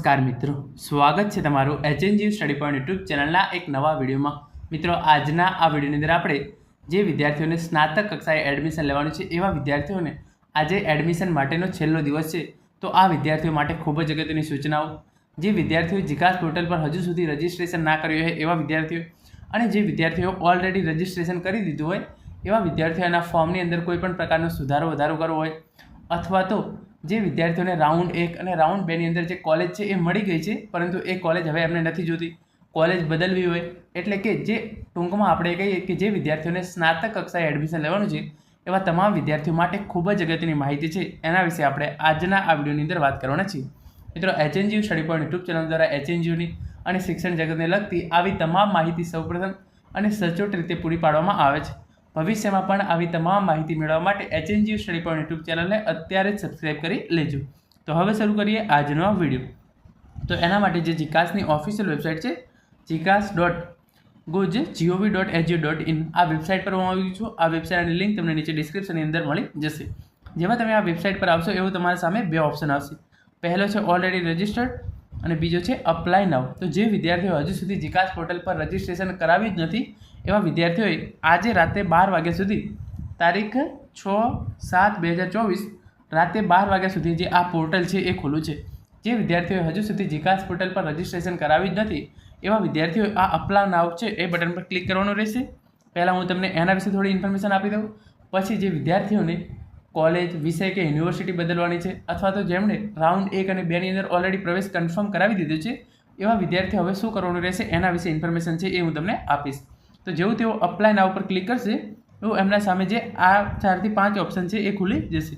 નમસ્કાર મિત્રો, સ્વાગત છે તમારું એચએનજી સ્ટડી પોઈન્ટ યુટ્યુબ ચેનલના એક નવા વિડીયોમાં। મિત્રો, આજના આ વિડીયોની અંદર આપણે જે વિદ્યાર્થીઓને સ્નાતક કક્ષાએ એડમિશન લેવાનું છે એવા વિદ્યાર્થીઓને આજે એડમિશન માટેનો છેલ્લો દિવસ છે, તો આ વિદ્યાર્થીઓ માટે ખૂબ જ અગત્યની સૂચનાઓ। જે વિદ્યાર્થીઓ જીકાસ પોર્ટલ પર હજુ સુધી રજિસ્ટ્રેશન ના કર્યું હોય એવા વિદ્યાર્થીઓ અને જે વિદ્યાર્થીઓ ઓલરેડી રજિસ્ટ્રેશન કરી દીધું હોય એવા વિદ્યાર્થીઓના ફોર્મની અંદર કોઈ પણ પ્રકારનો સુધારો વધારો કરવો હોય અથવા તો જે વિદ્યાર્થીઓને રાઉન્ડ 1 અને રાઉન્ડ 2 ની અંદર જે કોલેજ છે એ મળી ગઈ છે પરંતુ એ કોલેજ હવે એમને નથી જોતી, કોલેજ બદલવી હોય, એટલે કે જે ટૂંકમાં આપણે કહીએ કે જે વિદ્યાર્થીઓને સ્નાતક કક્ષાએ એડમિશન લેવાનું છે એવા તમામ વિદ્યાર્થીઓ માટે ખૂબ જ અગત્યની માહિતી છે, એના વિશે આપણે આજના આ વિડીયોની અંદર વાત કરવાના છીએ। મિત્રો, HNG study point YouTube channel દ્વારા એચએનજીની અને શિક્ષણ જગતને લગતી આવી તમામ માહિતી સૌપ્રથમ અને સચોટ રીતે પૂરી પાડવામાં આવે છે। ભવિષ્યમાં પણ આવી તમામ માહિતી મેળવવા માટે એચએનજી સ્ટડી પોઈન્ટ યુટ્યુબ ચેનલને અત્યારે જ સબસ્ક્રાઈબ કરી લેજો। તો હવે શરૂ કરીએ આજનો આ વિડીયો। તો એના માટે જે જીકાસની ઓફિશિયલ વેબસાઇટ છે jikas.gov.edu.in આ વેબસાઇટ પર હું આવી છું। આ વેબસાઇટની લિંક તમને નીચે ડિસ્ક્રિપ્શનની અંદર મળી જશે। જેમાં તમે આ વેબસાઇટ પર આવશો એવું તમારા સામે બે ઓપ્શન આવશે। પહેલો છે ઓલરેડી રજિસ્ટર્ડ અને બીજો છે અપ્લાય નાઉ। તો જે વિદ્યાર્થીઓ હજુ સુધી જીકાસ પોર્ટલ પર રજિસ્ટ્રેશન કરાવ્યું જ નથી એવા વિદ્યાર્થીઓએ આજે રાતે 12 વાગ્યા સુધી તારીખ 6/7/2024 રાતે 12 વાગ્યા સુધી જે આ પોર્ટલ છે એ ખુલ્લું છે। જે વિદ્યાર્થીઓએ હજુ સુધી જીકાસ પોર્ટલ પર રજિસ્ટ્રેશન કરાવ્યું જ નથી એવા વિદ્યાર્થીઓએ આ અપ્લાય નાઉ છે એ બટન પર ક્લિક કરવાનું રહેશે। પહેલાં હું તમને એના વિશે થોડી ઇન્ફોર્મેશન આપી દઉં, પછી જે વિદ્યાર્થીઓને કોલેજ, વિષય કે યુનિવર્સિટી બદલવાની છે અથવા તો જેમણે રાઉન્ડ 1 અને 2 ની અંદર ઓલરેડી પ્રવેશ કન્ફર્મ કરાવી દીધો છે એવા વિદ્યાર્થીઓ હવે શું કરવાનું રહેશે એના વિશે ઇન્ફોર્મેશન છે એ હું તમને આપીશ। તો જેવું તેઓ અપ્લાય નાઉ પર ક્લિક કરશે એવું એમના સામે જે આ 4 થી 5 ઓપ્શન છે એ ખુલી જશે,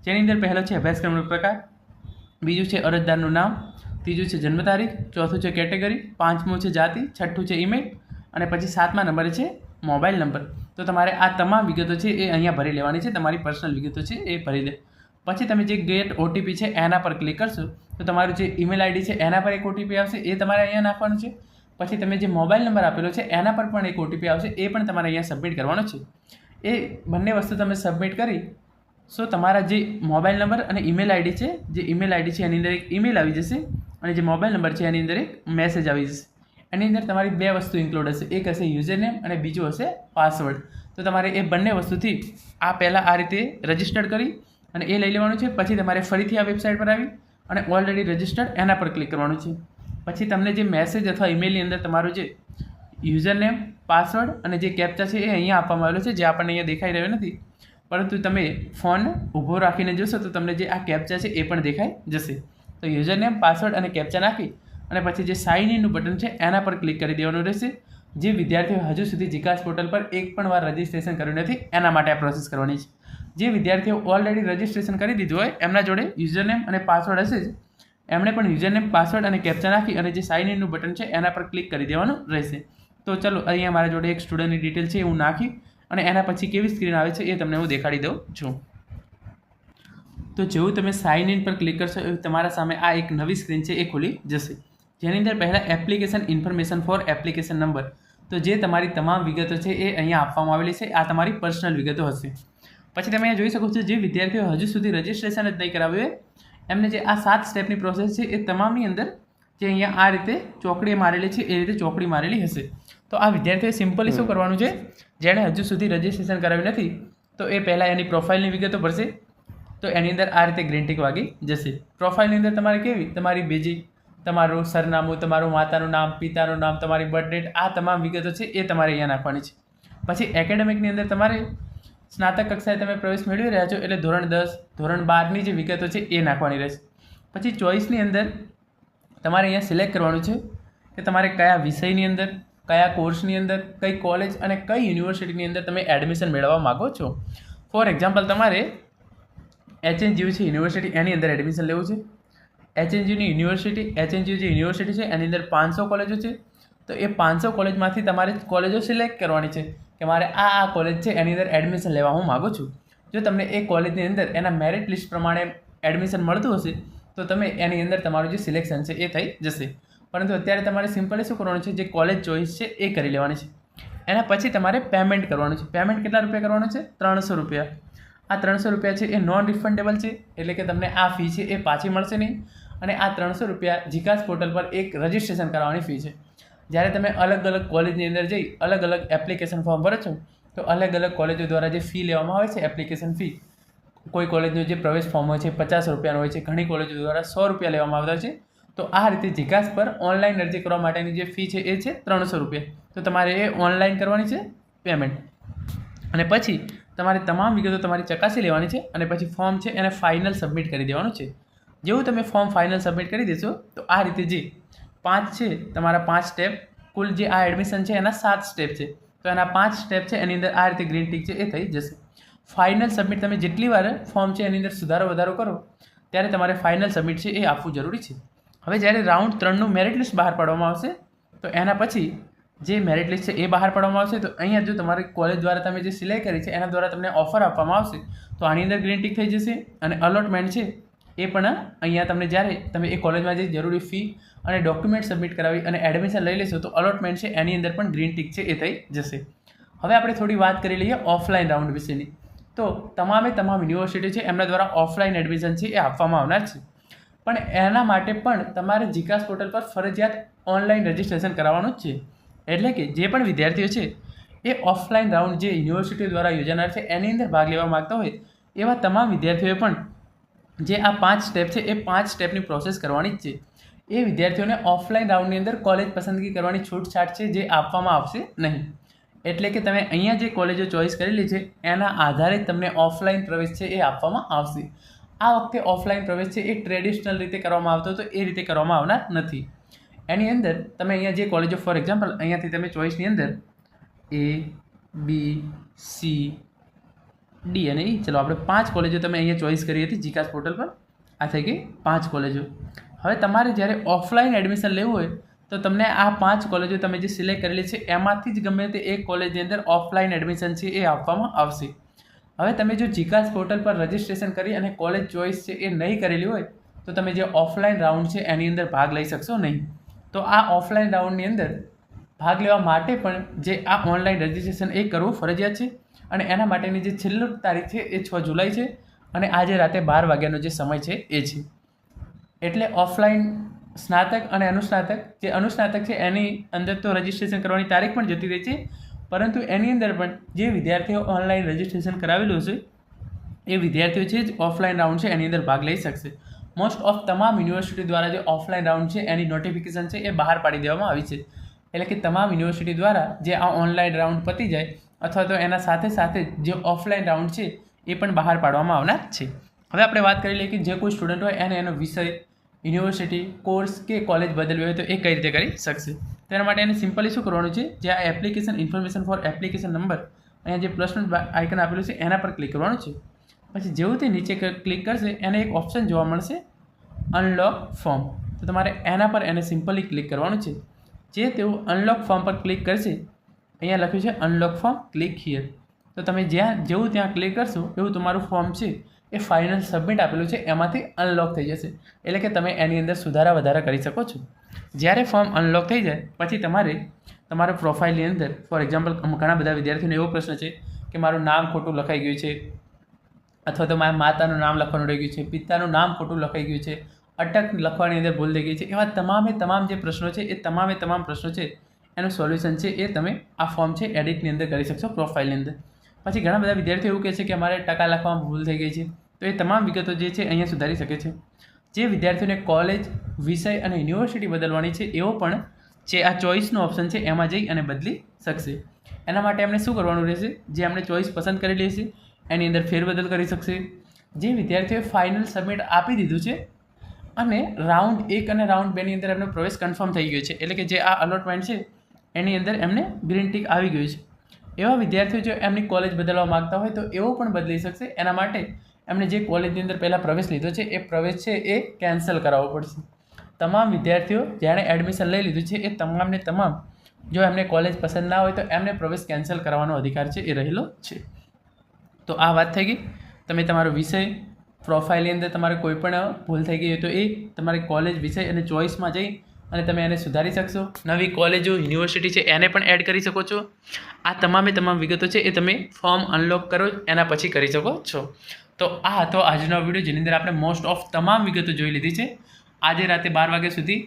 જેની અંદર પહેલો છે અભ્યાસક્રમનો પ્રકાર, બીજું છે અરજદારનું નામ, ત્રીજું છે જન્મ તારીખ, ચોથું છે કેટેગરી, પાંચમું છે જાતિ, છઠ્ઠું છે ઈમેલ અને પછી 7મા નંબરે છે મોબાઈલ નંબર। તો તમારે આ તમામ વિગતો છે એ અહીંયા ભરી લેવાની છે, તમારી પર્સનલ વિગતો છે એ ભરી દે। પછી તમે જે ગેટ ઓટીપી છે એના પર ક્લિક કરશો તો તમારું જે ઈમેલ આઈડી છે એના પર એક ઓટીપી આવશે, એ તમારે અહીંયા નાખવાનું છે। પછી તમે જે મોબાઈલ નંબર આપેલો છે એના પર પણ એક ઓટીપી આવશે, એ પણ તમારે અહીંયા સબમિટ કરવાનો છે। એ બંને વસ્તુ તમે સબમિટ કરી સો તમારા જે મોબાઈલ નંબર અને ઈમેલ આઈડી છે, જે ઈમેલ આઈડી છે એની અંદર એક ઈમેલ આવી જશે અને જે મોબાઈલ નંબર છે એની અંદર એક મેસેજ આવી જશે। એની અંદર તમારી બે વસ્તુ ઇન્ક્લુડ હશે, એક હશે યુઝર નેમ અને બીજું હશે પાસવર્ડ। તો તમારે એ બંને વસ્તુથી આ પહેલાં આ રીતે રજિસ્ટર્ડ કરી અને એ લઈ લેવાનું છે। પછી તમારે ફરીથી આ વેબસાઇટ પર આવી અને ઓલરેડી રજિસ્ટર્ડ એના પર ક્લિક કરવાનું છે। પછી તમને જે મેસેજ અથવા ઈમેલની અંદર તમારું જે યુઝર નેમ, પાસવર્ડ અને જે કેપ્ચા છે એ અહીંયા આપવામાં આવેલો છે, જે આપણને અહીંયા દેખાઈ રહ્યો નથી, પરંતુ તમે ફોન ઊભો રાખીને જોશો તો તમને જે આ કેપ્ચા છે એ પણ દેખાઈ જશે। તો યુઝર નેમ, પાસવર્ડ અને કેપ્ચા નાખી અને પછી જે સાઇન ઇનનું બટન છે એના પર ક્લિક કરી દેવાનું રહેશે। જે વિદ્યાર્થીઓ હજુ સુધી જીકાસ પોર્ટલ પર એક પણ વાર રજિસ્ટ્રેશન કર્યું નથી એના માટે આ પ્રોસેસ કરવાની છે। જે વિદ્યાર્થીઓ ઓલરેડી રજિસ્ટ્રેશન કરી દીધું હોય એમના જોડે યુઝર નેમ અને પાસવર્ડ હશે જ, એમણે પણ યુઝર નેમ, પાસવર્ડ અને કેપ્ચા નાખી અને જે સાઇન ઇનનું બટન છે એના પર ક્લિક કરી દેવાનું રહેશે। તો ચલો, અહીંયા મારા જોડે એક સ્ટુડન્ટની ડિટેલ છે હું નાખી અને એના પછી કેવી સ્ક્રીન આવે છે એ તમને હું દેખાડી દઉં છું। તો જેવું તમે સાઇન ઇન પર ક્લિક કરશો એવું તમારા સામે આ એક નવી સ્ક્રીન છે એ ખુલી જશે, જેની અંદર પહેલાં application information for application number, તો જે તમારી તમામ વિગતો છે એ અહીંયા આપવામાં આવેલી છે, આ તમારી પર્સનલ વિગતો હશે। પછી તમે અહીંયા જોઈ શકો છો જે વિદ્યાર્થીઓ હજુ સુધી રજિસ્ટ્રેશન જ નહીં કરાવ્યું હોય એમને જે આ 7 સ્ટેપની પ્રોસેસ છે એ તમામની અંદર જે અહીંયા આ રીતે ચોકડી મારેલી છે એ રીતે ચોકડી મારેલી હશે। તો આ વિદ્યાર્થીઓએ સિમ્પલી શું કરવાનું છે, જેણે હજુ સુધી રજિસ્ટ્રેશન કરાવ્યું નથી તો એ પહેલાં એની પ્રોફાઇલની વિગતો ભરશે, તો એની અંદર આ રીતે ગ્રીન ટીક વાગી જશે। પ્રોફાઇલની અંદર તમારે કેવી તમારી બેઝિક, તમારું સરનામું, તમારું માતાનું નામ, પિતાનું નામ, તમારી બર્થ ડેટ, આ તમામ વિગતો છે એ તમારે અહીંયા નાખવાની છે। પછી એકેડેમિકની અંદર તમારે સ્નાતક કક્ષાએ તમે પ્રવેશ મેળવી રહ્યા છો એટલે ધોરણ 10, ધોરણ 12ની જે વિગતો છે એ નાખવાની રહેશે। પછી ચોઇસની અંદર તમારે અહીંયા સિલેક્ટ કરવાનું છે કે તમારે કયા વિષયની અંદર, કયા કોર્સની અંદર, કઈ કોલેજ અને કઈ યુનિવર્સિટીની અંદર તમે એડમિશન મેળવવા માગો છો। ફોર એક્ઝામ્પલ, તમારે એચએનજીયુ છે યુનિવર્સિટી એની અંદર એડમિશન લેવું છે। એચએનજીયુની યુનિવર્સિટી, એચએનજીયુ જે યુનિવર્સિટી છે એની અંદર 500 કોલેજો છે, તો એ 500 કોલેજમાંથી તમારે કોલેજો સિલેક્ટ કરવાની છે કે મારે આ કોલેજ છે એની અંદર એડમિશન લેવા હું માગું છું। જો તમને એ કોલેજની અંદર એના મેરિટ લિસ્ટ પ્રમાણે એડમિશન મળતું હશે તો તમે એની અંદર તમારું જે સિલેક્શન છે એ થઈ જશે, પરંતુ અત્યારે તમારે સિમ્પલી શું કરવાનું છે, જે કોલેજ ચોઇસ છે એ કરી લેવાની છે। એના પછી તમારે પેમેન્ટ કરવાનું છે। પેમેન્ટ કેટલા રૂપિયા કરવાનું છે? 300 રૂપિયા। આ 300 રૂપિયા છે એ નોન રિફંડેબલ છે, એટલે કે તમને આ ફી છે એ પાછી મળશે નહીં અને આ 300 રૂપિયા જીકાસ પોર્ટલ પર એક રજિસ્ટ્રેશન કરાવવાની ફી છે. જ્યારે તમે અલગ અલગ કોલેજની અંદર જઈ અલગ અલગ એપ્લિકેશન ફોર્મ ભરો છો તો અલગ અલગ કોલેજો દ્વારા જે ફી લેવામાં આવે છે એપ્લિકેશન ફી, કોઈ કોલેજનું જે પ્રવેશ ફોર્મ હોય છે 50 રૂપિયાનું હોય છે, ઘણી કોલેજો દ્વારા 100 રૂપિયા લેવામાં આવતા હોય છે. તો આ રીતે જીકાસ પર ઓનલાઈન અરજી કરવા માટેની જે ફી છે એ છે 300 રૂપિયા. તો તમારે એ ઓનલાઈન કરવાની છે પેમેન્ટ, અને પછી તમારે તમામ વિગતો તમારી ચકાસી લેવાની છે અને પછી ફોર્મ છે એને ફાઇનલ સબમિટ કરી દેવાનું છે. જેવું તમે ફોર્મ ફાઇનલ સબમિટ કરી દેશો તો આ રીતે જે 5 છે તમારા 5 સ્ટેપ, કુલ જે આ એડમિશન છે એના 7 સ્ટેપ છે, તો એના 5 સ્ટેપ છે એની અંદર આ રીતે ગ્રીન ટીક છે એ થઈ જશે. ફાઇનલ સબમિટ તમે જેટલી વાર ફોર્મ છે એની અંદર સુધારો વધારો કરો ત્યારે તમારે ફાઇનલ સબમિટ છે એ આપવું જરૂરી છે. હવે જ્યારે રાઉન્ડ 3નું મેરિટ લિસ્ટ બહાર પાડવામાં આવશે તો એના પછી જે મેરિટ લિસ્ટ છે એ બહાર પાડવામાં આવશે. તો અહીંયા જો તમારી કોલેજ દ્વારા તમે જે સિલેક્ટ કરી છે એના દ્વારા તમને ઓફર આપવામાં આવશે તો આની અંદર ગ્રીન ટીક થઈ જશે. અને અલોટમેન્ટ છે એ પણ અહીંયા તમને જ્યારે તમે એ કોલેજમાં જે જરૂરી ફી અને ડોક્યુમેન્ટ સબમિટ કરાવી અને એડમિશન લઈ લેશો તો અલોટમેન્ટ છે એની અંદર પણ ગ્રીન ટીક છે એ થઈ જશે. હવે આપણે થોડી વાત કરી લઈએ ઓફલાઈન રાઉન્ડ વિશેની. તો તમામ યુનિવર્સિટી છે એમના દ્વારા ઓફલાઈન એડમિશન છે એ આપવામાં આવનાર છે, પણ એના માટે પણ તમારે જીકાસ પોર્ટલ પર ફરજિયાત ઓનલાઈન રજિસ્ટ્રેશન કરાવવાનું જ છે. એટલે કે જે પણ વિદ્યાર્થીઓ છે એ ઓફલાઈન રાઉન્ડ જે યુનિવર્સિટી દ્વારા યોજાનાર છે એની અંદર ભાગ લેવા માગતા હોય એવા તમામ વિદ્યાર્થીઓએ પણ જે આ 5 સ્ટેપ છે એ 5 સ્ટેપની પ્રોસેસ કરવાની જ છે. એ વિદ્યાર્થીઓને ઓફલાઈન રાઉન્ડની અંદર કોલેજ પસંદગી કરવાની છૂટછાટ છે જે આપવામાં આવશે નહીં. એટલે કે તમે અહીંયા જે કોલેજો ચોઈસ કરેલી છે એના આધારે જ તમને ઓફલાઈન પ્રવેશ છે એ આપવામાં આવશે. આ વખતે ઓફલાઈન પ્રવેશ છે એ ટ્રેડિશનલ રીતે કરવામાં આવતો તો એ રીતે કરવામાં આવનાર નથી. એની અંદર તમે અહીંયા જે કોલેજો ફોર એક્ઝામ્પલ અહીંયાથી તમે ચોઈસની અંદર A, B, C, D અને E, ચલો આપણે 5 કોલેજો તમે અહીંયા ચોઈસ કરી હતી જીકાસ પોર્ટલ પર. આ થઈ ગઈ 5 કોલેજો. હવે તમારે જ્યારે ઓફલાઈન એડમિશન લેવું હોય તો તમને આ 5 કોલેજો તમે જે સિલેક્ટ કરેલી છે એમાંથી જ ગમે તે એક કોલેજની અંદર ઓફલાઈન એડમિશન છે એ આપવામાં આવશે. હવે તમે જો જીકાસ પોર્ટલ પર રજિસ્ટ્રેશન કરી અને કોલેજ ચોઈસ છે એ નહીં કરેલી હોય તો તમે જે ઓફલાઈન રાઉન્ડ છે એની અંદર ભાગ લઈ શકશો નહીં. તો આ ઓફલાઈન રાઉન્ડની અંદર ભાગ લેવા માટે પણ જે આ ઓનલાઈન રજિસ્ટ્રેશન એ કરવું ફરજિયાત છે. અને એના માટેની જે છેલ્લી તારીખ છે એ 6 જુલાઈ છે અને આજે રાતે 12 વાગ્યાનો જે સમય છે એ છે. એટલે ઓફલાઈન સ્નાતક અને અનુસ્નાતક, જે અનુસ્નાતક છે એની અંદર તો રજિસ્ટ્રેશન કરવાની તારીખ પણ જતી રહી છે, પરંતુ એની અંદર પણ જે વિદ્યાર્થીઓ ઓનલાઈન રજિસ્ટ્રેશન કરાવેલું છે એ વિદ્યાર્થીઓ છે જ ઓફલાઈન રાઉન્ડ છે એની અંદર ભાગ લઈ શકશે. મોસ્ટ ઓફ તમામ યુનિવર્સિટી દ્વારા જે ઓફલાઈન રાઉન્ડ છે એની નોટિફિકેશન છે એ બહાર પાડી દેવામાં આવી છે. એટલે કે તમામ યુનિવર્સિટી દ્વારા જે આ ઓનલાઈન રાઉન્ડ પતી જાય અથવા તો એના સાથે સાથે જે ઓફલાઈન રાઉન્ડ છે એ પણ બહાર પાડવામાં આવનાર છે. હવે આપણે વાત કરી લઈએ કે જે કોઈ સ્ટુડન્ટ હોય એને એનો વિષય, યુનિવર્સિટી, કોર્સ કે કોલેજ બદલવી હોય તો એ કઈ રીતે કરી શકશે. તેના માટે એને સિમ્પલી શું કરવાનું છે, જે આ application information for application number અહીંયા જે પ્લસનું આઇકન આપેલું છે એના પર ક્લિક કરવાનું છે. પછી જેવું તે નીચે ક્લિક કરશે એને એક ઓપ્શન જોવા મળશે અનલોક ફોર્મ. તો તમારે એના પર એને સિમ્પલી ક્લિક કરવાનું છે. જે તેઓ અનલોક ફોર્મ પર ક્લિક કરશે અહીંયા લખ્યું છે અનલોક ફોર્મ, ક્લિક હિયર. તો તમે જેવું ત્યાં ક્લિક કરશો એવું તમારું ફોર્મ છે એ ફાઇનલ સબમિટ આપેલું છે એમાંથી અનલોક થઈ જશે. એટલે કે તમે એની અંદર સુધારા વધારા કરી શકો છો. જ્યારે ફોર્મ અનલોક થઈ જાય પછી તમારે તમારા પ્રોફાઇલની અંદર ફોર એક્ઝામ્પલ ઘણા બધા વિદ્યાર્થીઓને એવો પ્રશ્ન છે કે મારું નામ ખોટું લખાઈ ગયું છે, અથવા તો મારા માતાનું નામ લખવાનું રહી ગયું છે, પિતાનું નામ ખોટું લખાઈ ગયું છે, અટક લખવાની અંદર ભૂલ થઈ ગઈ છે. એવા તમામ જે પ્રશ્નો છે એ તમામ પ્રશ્નો છે એનું સોલ્યુશન છે એ તમે આ ફોર્મ છે એડિટની અંદર કરી શકશો પ્રોફાઇલની અંદર. પછી ઘણા બધા વિદ્યાર્થીઓ એવું કહે છે કે અમારે ટકા લખવામાં ભૂલ થઈ ગઈ છે, તો એ તમામ વિગતો જે છે અહીંયા સુધારી શકે છે. જે વિદ્યાર્થીઓને કોલેજ, વિષય અને યુનિવર્સિટી બદલવાની છે એવો પણ જે આ ચોઈસનો ઓપ્શન છે એમાં જઈ અને બદલી શકશે. એના માટે એમણે શું કરવાનું રહેશે, જે એમણે ચોઈસ પસંદ કરેલી હશે એની અંદર ફેરબદલ કરી શકશે. જે વિદ્યાર્થીઓએ ફાઇનલ સબમિટ આપી દીધું છે અને રાઉન્ડ 1 અને રાઉન્ડ 2ની અંદર એમનો પ્રવેશ કન્ફર્મ થઈ ગયો છે, એટલે કે જે આ અલોટમેન્ટ છે એની અંદર એમને ગ્રીન ટીક આવી ગયું છે, એવા વિદ્યાર્થીઓ જો એમની કોલેજ બદલવા માગતા હોય તો એવો પણ બદલી શકશે. એના માટે એમણે જે કોલેજની અંદર પહેલાં પ્રવેશ લીધો છે એ પ્રવેશ છે એ કેન્સલ કરાવવો પડશે. તમામ વિદ્યાર્થીઓ જેણે એડમિશન લઈ લીધું છે એ તમામને તમામ જો એમને કોલેજ પસંદ ના હોય તો એમને પ્રવેશ કેન્સલ કરવાનો અધિકાર છે એ રહેલો છે. તો આ વાત થઈ ગઈ. તમે તમારો વિષય, પ્રોફાઇલની અંદર તમારે કોઈ પણ ભૂલ થઈ ગઈ હોય તો એ તમારે કોલેજ, વિષય અને ચોઈસમાં જઈ અને તમે એને સુધારી શકશો. નવી કોલેજો, યુનિવર્સિટી છે એને પણ એડ કરી શકો છો. આ તમામ વિગતો છે એ તમે ફોર્મ અનલોક કરો એના પછી કરી શકો છો. તો આ હતો આજનો વિડીયો જેની અંદર આપણે મોસ્ટ ઓફ તમામ વિગતો જોઈ લીધી છે. આજે રાતે 12 વાગ્યા સુધી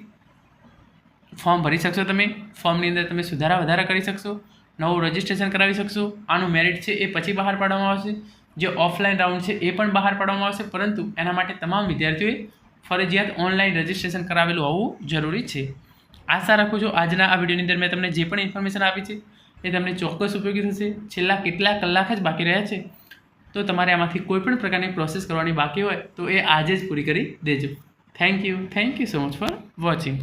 ફોર્મ ભરી શકશો. તમે ફોર્મની અંદર તમે સુધારા વધારા કરી શકશો, નવું રજિસ્ટ્રેશન કરાવી શકશો. આનું મેરિટ છે એ પછી બહાર પાડવામાં આવશે. જે ઓફલાઈન રાઉન્ડ છે એ પણ બહાર પાડવામાં આવશે, પરંતુ એના માટે તમામ વિદ્યાર્થીઓએ ફરજિયાત ઓનલાઈન રજિસ્ટ્રેશન કરાવેલું હોવું જરૂરી છે. આશા રાખું છું આજના આ વિડીયોની અંદર મેં તમને જે પણ ઇન્ફોર્મેશન આપી છે એ તમને ચોક્કસ ઉપયોગી થશે. છેલ્લા કેટલા કલાક જ બાકી રહ્યા છે, તો તમારે આમાંથી કોઈ પણ પ્રકારની પ્રોસેસ કરવાની બાકી હોય તો એ આજે જ પૂરી કરી દેજો. Thank you so much for watching.